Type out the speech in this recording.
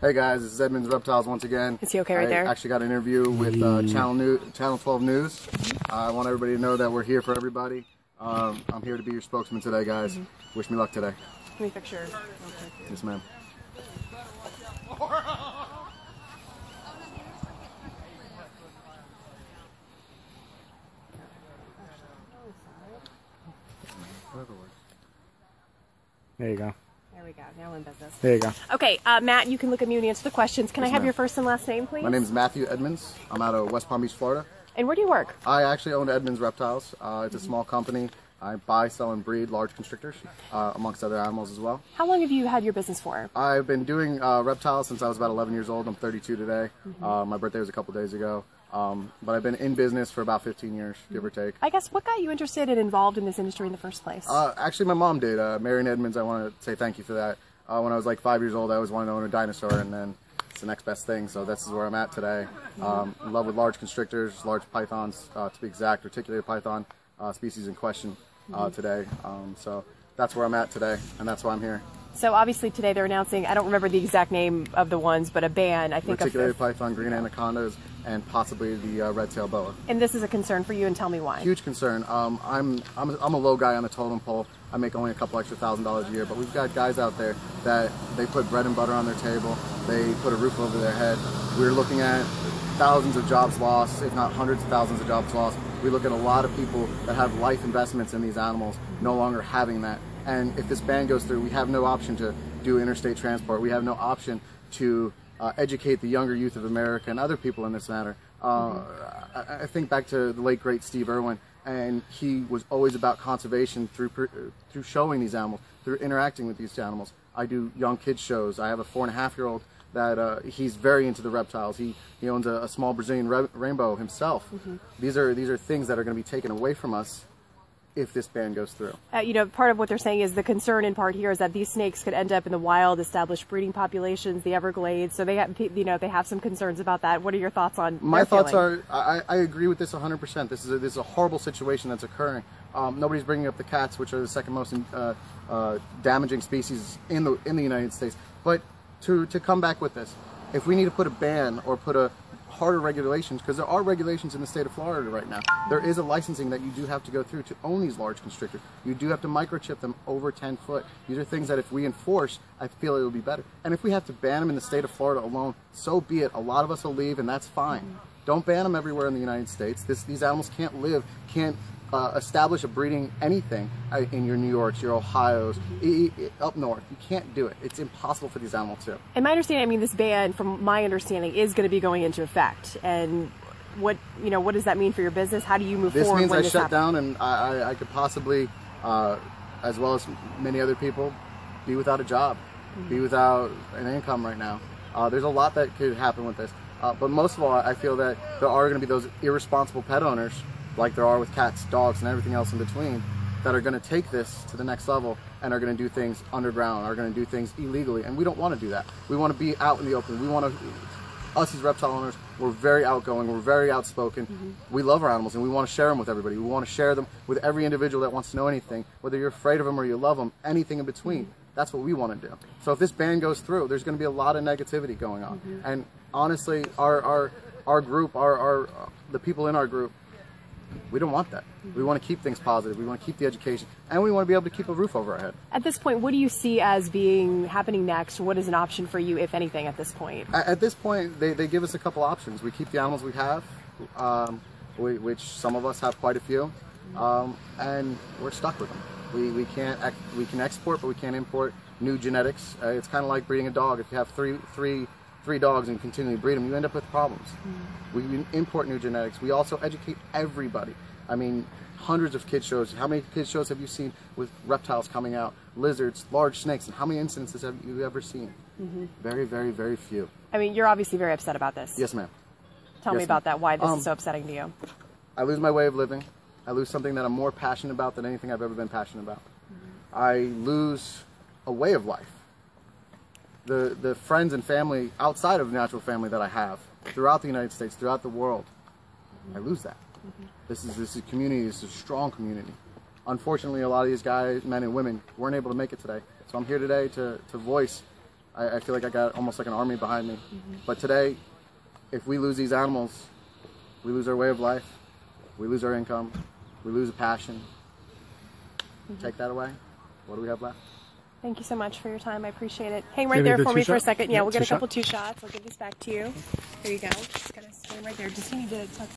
Hey guys, this is Edmonds Reptiles once again. Is he okay right there? I actually got an interview with Channel 12 News. I want everybody to know that we're here for everybody. I'm here to be your spokesman today, guys. Wish me luck today. Let me fix your... Yes, ma'am. Whatever works. There you go. There we go. Now we're in business. There you go. Okay, Matt, you can look at me and answer the questions. Can I have your first and last name, please? My name is Matthew Edmonds. I'm out of West Palm Beach, Florida. And where do you work? I actually own Edmonds Reptiles. It's a small company. I buy, sell, and breed large constrictors, amongst other animals as well. How long have you had your business for? I've been doing reptiles since I was about 11 years old. I'm 32 today. My birthday was a couple days ago. But I've been in business for about 15 years, give or take. I guess, what got you interested and involved in this industry in the first place? Actually, my mom did. Marion Edmonds, I want to say thank you for that. When I was like 5 years old, I always wanted to own a dinosaur, and then it's the next best thing. So this is where I'm at today. In love with large constrictors, large pythons, to be exact, reticulated python, species in question today. So that's where I'm at today, and that's why I'm here. So obviously today they're announcing, I don't remember the exact name of the ones, but a ban, I think. Reticulated python, green anacondas, and possibly the red-tailed boa. And this is a concern for you, and tell me why. Huge concern. I'm a low guy on the totem pole. I make only a couple extra $1,000s a year, but we've got guys out there that they put bread and butter on their table. They put a roof over their head. We're looking at thousands of jobs lost, if not hundreds of thousands of jobs lost. We look at a lot of people that have life investments in these animals no longer having that. And if this ban goes through, we have no option to do interstate transport. We have no option to educate the younger youth of America and other people in this matter. I think back to the late, great Steve Irwin, and he was always about conservation through showing these animals, through interacting with these animals. I do young kids shows. I have a 4.5-year-old that he's very into the reptiles. He owns a small Brazilian rainbow himself. These are things that are going to be taken away from us if this ban goes through. You know, part of what they're saying is the concern in part here is that these snakes could end up in the wild, established breeding populations, the Everglades. So they have, they have some concerns about that. What are your thoughts on My thoughts are, I agree with this 100%. This is a horrible situation that's occurring. Nobody's bringing up the cats, which are the second most damaging species in the United States. But to come back with this, if we need to put a ban or put a harder regulations, because there are regulations in the state of Florida right now. There is a licensing that you do have to go through to own these large constrictors. You do have to microchip them over 10 foot. These are things that if we enforce, I feel it will be better. And if we have to ban them in the state of Florida alone, so be it. A lot of us will leave, and that's fine. Don't ban them everywhere in the United States. These animals can't live, can't establish a breeding anything in your New Yorks, your Ohios, up north. You can't do it. It's impossible for these animals to. And my understanding, I mean, this ban, from my understanding, is going to be going into effect. And what does that mean for your business? How do you move forward? This means I shut down, and I could possibly, as well as many other people, be without a job, be without an income right now. There's a lot that could happen with this. But most of all, I feel that there are going to be those irresponsible pet owners, like there are with cats, dogs, and everything else in between, that are going to take this to the next level and are going to do things underground, are going to do things illegally, and we don't want to do that. We want to be out in the open. We want to, us as reptile owners, we're very outgoing, we're very outspoken. We love our animals, and we want to share them with everybody. We want to share them with every individual that wants to know anything, whether you're afraid of them or you love them, anything in between. That's what we want to do. So if this ban goes through, there's going to be a lot of negativity going on. And honestly, our group, the people in our group, we don't want that. We want to keep things positive. We want to keep the education, and we want to be able to keep a roof over our head. At this point, what do you see as happening next? What is an option for you, if anything, at this point? At this point, they give us a couple options. We keep the animals we have, which some of us have quite a few, and we're stuck with them. We can export, but we can't import new genetics. It's kind of like breeding a dog. If you have three dogs and continually breed them, you end up with problems. We import new genetics. We also educate everybody. I mean, hundreds of kids shows. How many kids shows have you seen with reptiles coming out, lizards, large snakes, and how many instances have you ever seen? Very, very, very few. I mean, you're obviously very upset about this. Yes, ma'am. Tell me about that, why this is so upsetting to you. I lose my way of living. I lose something that I'm more passionate about than anything I've ever been passionate about. I lose a way of life. The friends and family outside of the natural family that I have throughout the United States, throughout the world, I lose that. This is a community. This is a strong community. Unfortunately, a lot of these guys, men and women, weren't able to make it today. So I'm here today to voice I feel like I got almost like an army behind me. But today, if we lose these animals, we lose our way of life, we lose our income, we lose a passion. Take that away, what do we have left? Thank you so much for your time. I appreciate it. Hang right there for me for a second. Yeah, we'll get a couple two shots. I'll give this back to you. There you go. Just gotta stand right there. Does he need to tuck